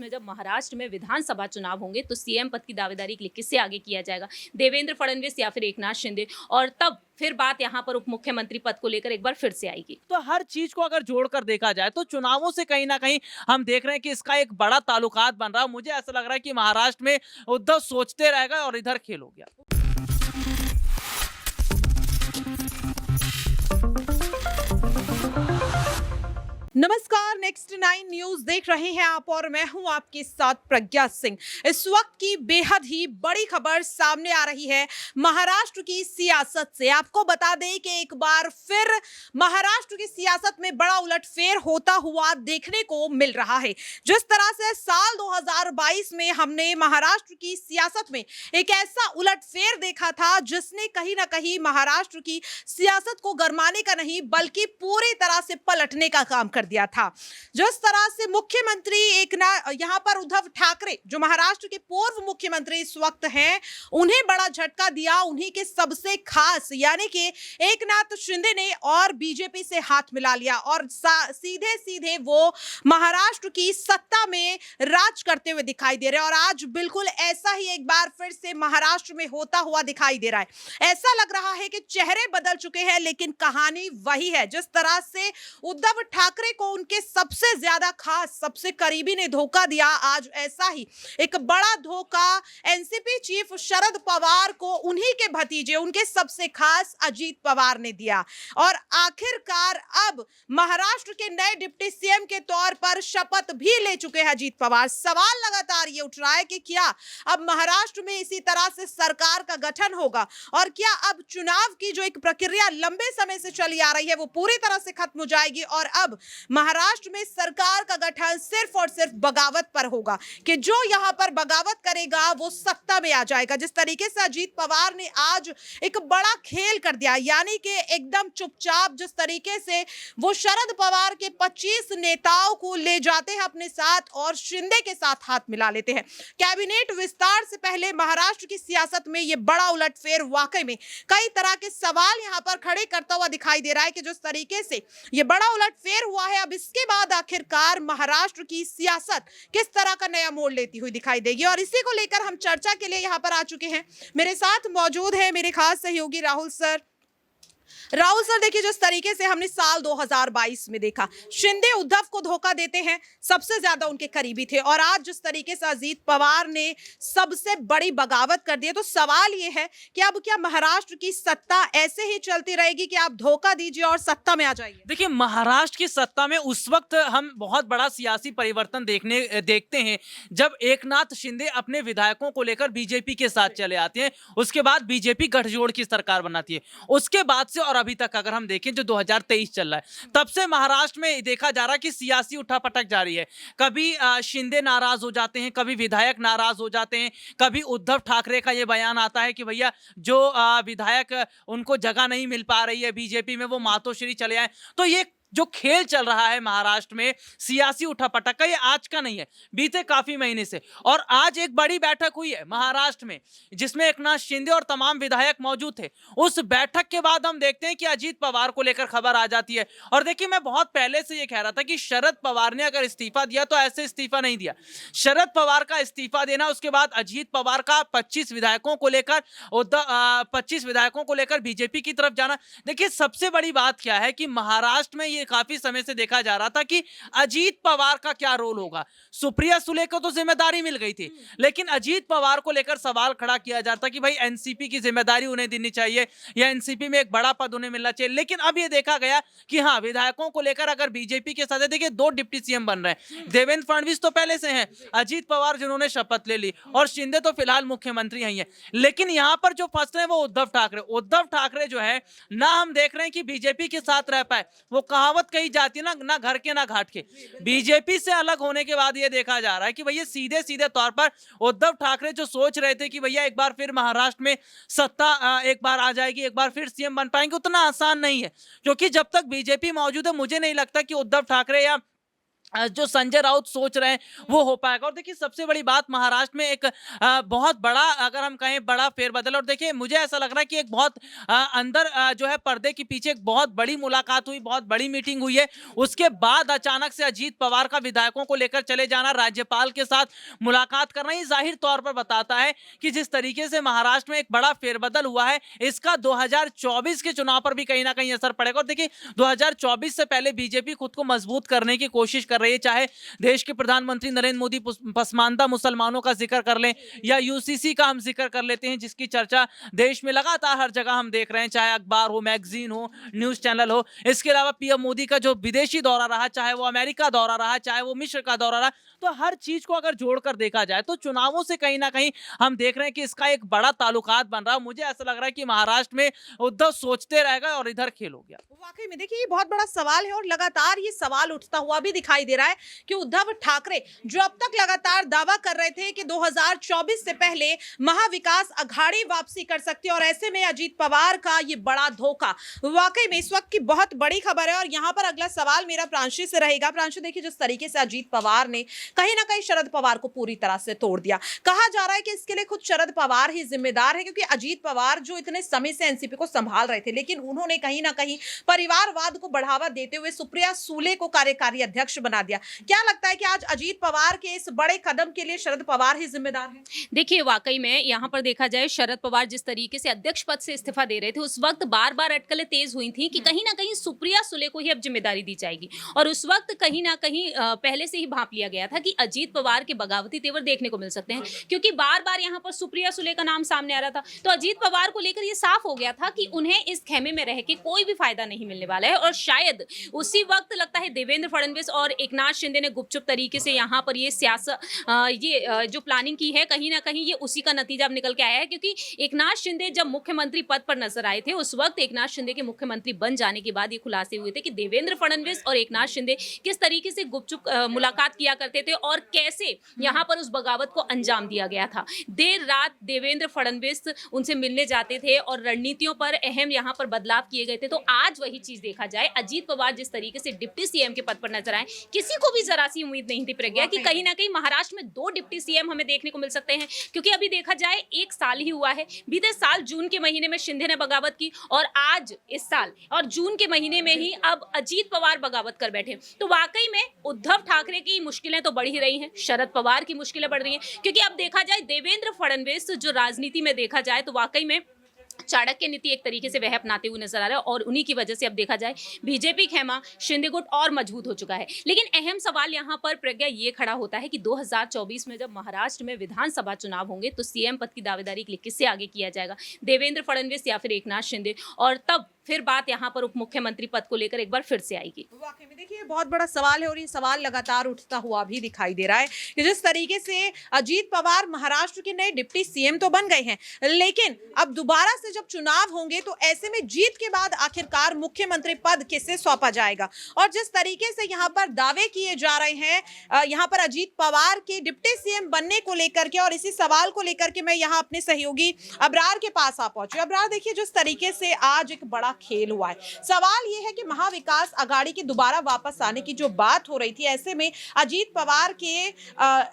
में जब महाराष्ट्र में विधानसभा चुनाव होंगे तो सीएम पद की दावेदारी के लिए किससे आगे किया जाएगा, देवेंद्र फडणवीस या फिर एकनाथ शिंदे, और तब फिर बात यहाँ पर उप मुख्यमंत्री पद को लेकर एक बार फिर से आएगी। तो हर चीज को अगर जोड़कर देखा जाए तो चुनावों से कहीं ना कहीं हम देख रहे हैं कि इसका एक बड़ा ताल्लुकात बन रहा है। मुझे ऐसा लग रहा है कि महाराष्ट्र में उद्धव सोचते रहेगा और इधर खेल हो गया। नमस्कार, नेक्स्ट 9 न्यूज देख रहे हैं आप और मैं हूं आपके साथ प्रज्ञा सिंह। इस वक्त की बेहद ही बड़ी खबर सामने आ रही है महाराष्ट्र की सियासत से। आपको बता दें कि एक बार फिर महाराष्ट्र की सियासत में बड़ा उलटफेर होता हुआ देखने को मिल रहा है। जिस तरह से साल 2022 में हमने महाराष्ट्र की सियासत में एक ऐसा उलटफेर देखा था जिसने कहीं ना कहीं महाराष्ट्र की सियासत को गरमाने का नहीं बल्कि पूरी तरह से पलटने का काम कर दिया था। जिस तरह से मुख्यमंत्री यहां पर उद्धव ठाकरे, जो महाराष्ट्र के पूर्व मुख्यमंत्री इस वक्त हैं, उन्हें बड़ा झटका दिया। उन्हीं के सबसे खास यानी कि एकनाथ शिंदे ने और बीजेपी से हाथ मिला लिया और सीधे सीधे वो महाराष्ट्र की सत्ता में राज करते हुए दिखाई दे रहे हैं। और आज बिल्कुल ऐसा ही एक बार फिर से महाराष्ट्र में होता हुआ दिखाई दे रहा है। ऐसा लग रहा है कि चेहरे बदल चुके हैं लेकिन कहानी वही है। जिस तरह से उद्धव ठाकरे को उनके सबसे ज्यादा खास, सबसे करीबी ने धोखा दिया, आज ऐसा ही एक बड़ा धोखा एनसीपी चीफ शरद पवार को उन्हीं के भतीजे, उनके सबसे खास अजीत पवार ने दिया। और आखिरकार अब महाराष्ट्र के नए डिप्टी सीएम के तौर पर शपथ भी ले चुके हैं अजीत पवार। सवाल लगातार ये उठ रहा है कि क्या अब महाराष्ट्र में इसी तरह से सरकार का गठन होगा और क्या अब चुनाव की जो एक प्रक्रिया लंबे समय से चली आ रही है वो पूरी तरह से खत्म हो जाएगी और अब महाराष्ट्र में सरकार का गठन सिर्फ और सिर्फ बगावत पर होगा कि जो यहां पर बगावत करेगा वो सत्ता में आ जाएगा। जिस तरीके से अजीत पवार ने आज एक बड़ा खेल कर दिया, यानी कि एकदम चुपचाप जिस तरीके से वो शरद पवार के 25 नेताओं को ले जाते हैं अपने साथ और शिंदे के साथ हाथ मिला लेते हैं। कैबिनेट विस्तार से पहले महाराष्ट्र की सियासत में यह बड़ा उलटफेर वाकई में कई तरह के सवाल यहां पर खड़े करता हुआ दिखाई दे रहा है कि जिस तरीके से यह बड़ा उलटफेर हुआ है, अब इसके बाद आखिरकार महाराष्ट्र की सियासत किस तरह का नया मोड़ लेती हुई दिखाई देगी। और इसी को लेकर हम चर्चा के लिए यहां पर आ चुके हैं। मेरे साथ मौजूद है मेरे खास सहयोगी राहुल सर। राहुल सर, देखिए जिस तरीके से हमने साल 2022 में देखा, शिंदे उद्धव को धोखा देते हैं, सबसे ज्यादा उनके करीबी थे, और आज जिस तरीके से अजीत पवार ने सबसे बड़ी बगावत कर दी है, तो सवाल यह है कि अब क्या महाराष्ट्र की सत्ता ऐसे ही चलती रहेगी कि आप धोखा दीजिए और सत्ता में आ जाइए? देखिए, महाराष्ट्र की सत्ता में उस वक्त हम बहुत बड़ा सियासी परिवर्तन देखते हैं जब एकनाथ शिंदे अपने विधायकों को लेकर बीजेपी के साथ चले आते हैं। उसके बाद बीजेपी गठजोड़ की सरकार बनाती है। उसके बाद से और अभी तक अगर हम देखें जो 2023 चल रहा है, तब से महाराष्ट्र में देखा जा रहा है कि सियासी उठापटक जारी है। कभी शिंदे नाराज हो जाते हैं, कभी विधायक नाराज हो जाते हैं, कभी उद्धव ठाकरे का ये बयान आता है कि भैया जो विधायक उनको जगह नहीं मिल पा रही है बीजेपी में, वो मातोश्री चले आए। तो ये जो खेल चल रहा है महाराष्ट्र में सियासी उठापटक का, ये आज का नहीं है, बीते काफी महीने से। और आज एक बड़ी बैठक हुई है महाराष्ट्र में जिसमें एकनाथ शिंदे और तमाम विधायक मौजूद थे। उस बैठक के बाद हम देखते हैं कि अजीत पवार को लेकर खबर आ जाती है। और देखिए, मैं बहुत पहले से ये कह रहा था कि शरद पवार ने अगर इस्तीफा दिया तो ऐसे इस्तीफा नहीं दिया। शरद पवार का इस्तीफा देना, उसके बाद अजीत पवार का 25 विधायकों को लेकर 25 विधायकों को लेकर बीजेपी की तरफ जाना। देखिए, सबसे बड़ी बात क्या है कि महाराष्ट्र में ये काफी समय से देखा जा रहा था कि अजीत पवार का क्या रोल होगा। सुप्रिया सुले को तो जिम्मेदारी मिल गई थी, लेकिन अजीत पवार को लेकर सवाल खड़ा किया जाता था कि भाई एनसीपी की जिम्मेदारी उन्हें देनी चाहिए या एनसीपी में एक बड़ा पद उन्हें मिलना चाहिए। लेकिन अब ये देखा गया कि हाँ, विधायकों को लेकर अगर बीजेपी के साथ, देखिए 2 डिप्टी सीएम बन रहे हैं। देवेंद्र फडणवीस तो पहले से हैं, अजीत पवार जिन्होंने शपथ ले ली, और शिंदे तो फिलहाल मुख्यमंत्री ही हैं। लेकिन यहां पर जो फंस रहे हैं वो उद्धव ठाकरे जो है ना, हम देख रहे हैं कि बीजेपी के साथ रह पाए। वो कहावत कही जाती है ना घर के ना घाट के। बीजेपी से अलग होने के बाद ये देखा जा रहा है कि भैया सीधे सीधे तौर पर उद्धव ठाकरे जो सोच रहे थे कि भैया एक बार फिर महाराष्ट्र में सत्ता एक बार आ जाएगी, एक बार फिर सीएम बन पाएंगे, उतना आसान नहीं है। क्योंकि जब तक बीजेपी मौजूद है, मुझे नहीं लगता कि उद्धव ठाकरे या जो संजय राउत सोच रहे हैं वो हो पाएगा। और देखिए सबसे बड़ी बात, महाराष्ट्र में एक बहुत बड़ा, अगर हम कहें बड़ा फेरबदल, और देखिए मुझे ऐसा लग रहा है कि एक बहुत अंदर जो है पर्दे के पीछे एक बहुत बड़ी मुलाकात हुई, बहुत बड़ी मीटिंग हुई है। उसके बाद अचानक से अजीत पवार का विधायकों को लेकर चले जाना, राज्यपाल के साथ मुलाकात करना, ये जाहिर तौर पर बताता है कि जिस तरीके से महाराष्ट्र में एक बड़ा फेरबदल हुआ है, इसका 2024 के चुनाव पर भी कहीं ना कहीं असर पड़ेगा। और देखिए 2024 से पहले बीजेपी खुद को मजबूत करने की कोशिश कर रही है, चाहे देश के प्रधानमंत्री नरेंद्र मोदी पसमानदा मुसलमानों का जिक्र कर लें, या यूसीसी का हम जिक्र कर लेते हैं, जिसकी चर्चा देश में लगातार हर जगह हम देख रहे हैं, चाहे अखबार हो, मैगजीन हो, न्यूज चैनल हो। इसके अलावा पीएम मोदी का जो विदेशी दौरा रहा, चाहे वो अमेरिका दौरा रहा, चाहे वो मिस्र का दौरा रहा, तो हर चीज को अगर जोड़कर देखा जाए तो चुनावों से कहीं ना कहीं हम देख रहे हैं कि इसका एक बड़ा ताल्लुकात बन रहा है। मुझे ऐसा लग रहा है कि महाराष्ट्र में उद्धव सोचते रहेगा और इधर खेल हो गया। वाकई में देखिए ये बहुत बड़ा सवाल है और लगातार ये सवाल उठता हुआ भी दिखाई दे रहा है कि उद्धव ठाकरे जो अब तक लगातार दावा कर रहे थे कि 2024 से पहले महाविकास अघाड़ी वापसी कर सकती है, और ऐसे में अजीत पवार का ये बड़ा धोखा वाकई में इस वक्त की बहुत बड़ी खबर है। और यहाँ पर अगला सवाल मेरा प्रांशु से रहेगा। प्रांशु, देखिए जिस तरीके से अजीत पवार ने कहीं ना कहीं शरद पवार को पूरी तरह से तोड़ दिया, कहा जा रहा है कि इसके लिए खुद शरद पवार ही जिम्मेदार है, क्योंकि अजीत पवार जो इतने समय से एनसीपी को संभाल रहे थे, लेकिन उन्होंने कहीं ना कहीं परिवारवाद को बढ़ावा देते हुए सुप्रिया सूले को कार्यकारी अध्यक्ष बना दिया। क्या लगता है कि आज अजीत पवार के इस बड़े कदम के लिए शरद पवार ही जिम्मेदार है? देखिए वाकई में यहाँ पर देखा जाए, शरद पवार जिस तरीके से अध्यक्ष पद से इस्तीफा दे रहे थे, उस वक्त बार बार अटकलें तेज हुई थी कि कहीं ना कहीं सुप्रिया सुले को ही अब जिम्मेदारी दी जाएगी। और उस वक्त कहीं ना कहीं पहले से ही भांप लिया गया था कि अजीत पवार के बगावती तेवर देखने को मिल सकते हैं, क्योंकि बार बार यहाँ पर सुप्रिया सुले का नाम सामने आ रहा था। तो अजीत पवार को लेकर ये साफ हो गया था कि उन्हें इस खेमे में रह के कोई भी फायदा नहीं मिलने वाला है। और शायद उसी वक्त लगता है देवेंद्र फडणवीस और एकनाथ शिंदे ने गुपचुप तरीके से यहाँ पर ये सियासत जो प्लानिंग की है, कहीं ना कहीं ये उसी का नतीजा अब निकल के आया है। क्योंकि एकनाथ शिंदे जब मुख्यमंत्री पद पर नजर आए थे, उस वक्त एकनाथ शिंदे के मुख्यमंत्री बन जाने के बाद ये खुलासे हुए थे कि देवेंद्र फडणवीस और एकनाथ शिंदे किस तरीके से गुपचुप मुलाकात किया करते थे और कैसे यहाँ पर उस बगावत को अंजाम दिया गया था। देर रात देवेंद्र फडणवीस उनसे मिलने जाते थे और रणनीतियों पर अहम यहाँ पर बदलाव किए गए थे। तो आज वही चीज देखा जाए, अजीत पवार जिस तरीके से डिप्टी सीएम के पद पर नजर आए, किसी को भी जरा सी उम्मीद नहीं थी प्रज्ञा कि कहीं ना कहीं महाराष्ट्र में 2 डिप्टी सीएम हमें देखने को मिल सकते हैं। क्योंकि अभी देखा जाए 1 साल ही हुआ है, बीते साल जून के महीने में शिंदे ने बगावत की, और आज इस साल और जून के महीने में ही अब अजीत पवार बगावत कर बैठे। तो वाकई में उद्धव ठाकरे की मुश्किलें तो बढ़ ही रही हैं, शरद पवार की मुश्किलें बढ़ रही हैं। क्योंकि अब देखा जाए देवेंद्र फडणवीस जो राजनीति में देखा जाए तो वाकई में चाणक्य नीति एक तरीके से वह अपनाते हुए नजर आ रहा है, और उन्हीं की वजह से अब देखा जाए बीजेपी खेमा शिंदे गुट और मजबूत हो चुका है। लेकिन अहम सवाल यहां पर प्रज्ञा ये खड़ा होता है कि 2024 में जब महाराष्ट्र में विधानसभा चुनाव होंगे तो सीएम पद की दावेदारी के लिए किससे आगे किया जाएगा, देवेंद्र फडणवीस या फिर एकनाथ शिंदे, और तब फिर बात यहाँ पर उप मुख्यमंत्री पद को लेकर एक बार फिर से आएगी। वाकई में देखिए बहुत बड़ा सवाल है और ये सवाल लगातार उठता हुआ भी दिखाई दे रहा है कि जिस तरीके से अजीत पवार महाराष्ट्र के नए डिप्टी सीएम तो बन गए हैं, लेकिन अब दोबारा से जब चुनाव होंगे तो ऐसे में जीत के बाद आखिरकार मुख्यमंत्री पद किसे सौंपा जाएगा। और जिस तरीके से यहाँ पर दावे किए जा रहे हैं यहाँ पर अजीत पवार के डिप्टी सीएम बनने को लेकर के, और इसी सवाल को लेकर के मैं यहाँ अपने सहयोगी अबरार के पास आ पहुंची। अबरार, देखिए जिस तरीके से आज एक बड़ा खेल हुआ है, सवाल यह है कि महाविकास अघाड़ी की दोबारा वापस आने की जो बात हो रही थी, ऐसे में अजीत पवार के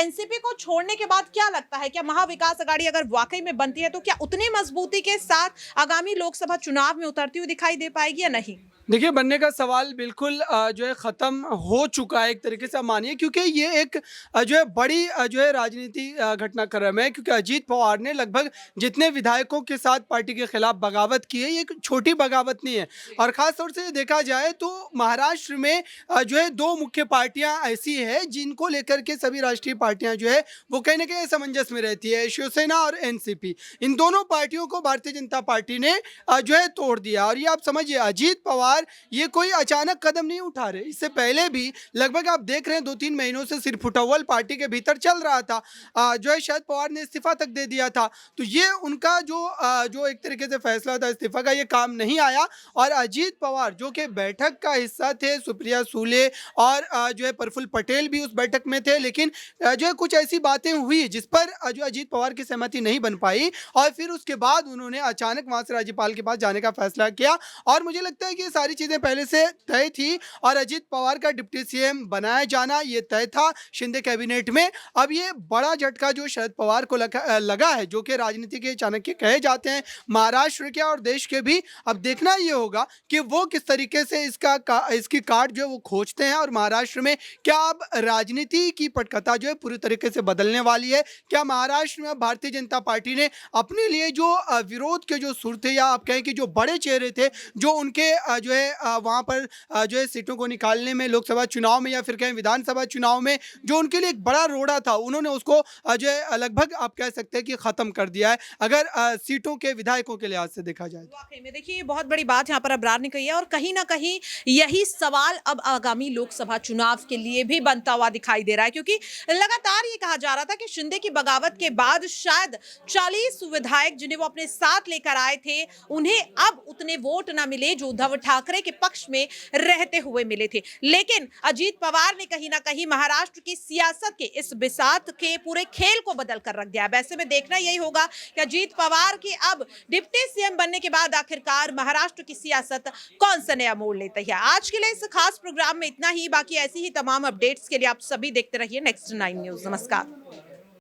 एनसीपी को छोड़ने के बाद क्या लगता है, क्या महाविकास अघाड़ी अगर वाकई में बनती है तो क्या उतनी मजबूती के साथ आगामी लोकसभा चुनाव में उतरती हुई दिखाई दे पाएगी या नहीं? देखिए, बनने का सवाल बिल्कुल जो है ख़त्म हो चुका है एक तरीके से, मानिए, क्योंकि ये एक जो है बड़ी जो है राजनीति घटनाक्रम है। क्योंकि अजीत पवार ने लगभग जितने विधायकों के साथ पार्टी के खिलाफ बगावत की है, ये एक छोटी बगावत नहीं है। और ख़ास तौर से देखा जाए तो महाराष्ट्र में जो है 2 मुख्य पार्टियां ऐसी है जिनको लेकर के सभी राष्ट्रीय पार्टियां जो है वो कहीं ना कहीं असमंजस में रहती है, शिवसेना और एनसीपी। इन दोनों पार्टियों को भारतीय जनता पार्टी ने जो है तोड़ दिया। और ये आप समझिए, अजीत पवार ये कोई अचानक कदम नहीं उठा रहे, इससे पहले भी लगभग आप देख रहे हैं 2-3 महीनों से सिर्फ फुटअव्वल पार्टी के भीतर चल रहा था। जो है शरद पवार ने इस्तीफा तक दे दिया था। तो ये उनका जो एक तरीके से फैसला था इस्तीफा का, ये काम नहीं आया। और अजीत पवार जो कि बैठक का हिस्सा थे, सुप्रिया सूले और जो है प्रफुल्ल पटेल भी उस बैठक में थे, लेकिन जो है कुछ ऐसी बातें हुई जिस पर जो अजीत पवार की सहमति नहीं बन पाई, और फिर उसके बाद उन्होंने अचानक वहां से राज्यपाल के पास जाने का फैसला किया। और मुझे लगता है कि सारी चीजें पहले से तय थी और अजीत पवार का डिप्टी सीएम बनाया जाना ये तय था शिंदे कैबिनेट में। अब ये बड़ा झटका जो शरद पवार को लगा है, जो कि राजनीति के चाणक्य कहे जाते हैं महाराष्ट्र के और देश के भी। अब देखना ये होगा कि वो किस तरीके से इसकी काट जो है वो खोजते हैं और महाराष्ट्र में क्या अब राजनीति की पटकथा जो है पूरी तरीके से बदलने वाली है। क्या महाराष्ट्र में भारतीय जनता पार्टी ने अपने लिए जो विरोध के जो सुर थे, या आप कहें कि जो बड़े चेहरे थे, जो उनके जो है वहां पर जो है सीटों को निकालने में लोकसभा चुनाव में या फिर कहें विधानसभा चुनाव में जो उनके लिए एक बड़ा रोड़ा था, उन्होंने उसको जो है लगभग आप कह सकते हैं कि खत्म कर दिया है, अगर सीटों के विधायकों के लिहाज से देखा जाए। वाकई में देखिए, ये बहुत बड़ी बात यहाँ पर अबरार ने कही है और कहीं ना कहीं यही सवाल अब आगामी लोकसभा चुनाव के लिए भी बनता हुआ दिखाई दे रहा है, क्योंकि लगातार ये कहा जा रहा था कि शिंदे की बगावत के बाद शायद 40 विधायक जिन्हें वो अपने साथ लेकर आए थे, उन्हें अब उतने वोट ना मिले जो उद्धव ठाकरे के पक्ष में रहते हुए मिले थे। लेकिन अजीत पवार ने कहीं ना कहीं महाराष्ट्र की सियासत के इस बिसात के पूरे खेल को बदल कर रख दिया। वैसे में देखना यही होगा कि अजीत पवार के अब डिप्टी सीएम बनने के बाद आखिरकार महाराष्ट्र की सियासत कौन सा नया मोड़ लेती है। आज के लिए इस खास प्रोग्राम में इतना ही। बाकी ऐसी ही तमाम अपडेट्स के लिए आप सभी देखते रहिए नेक्स्ट 9 न्यूज। नमस्कार।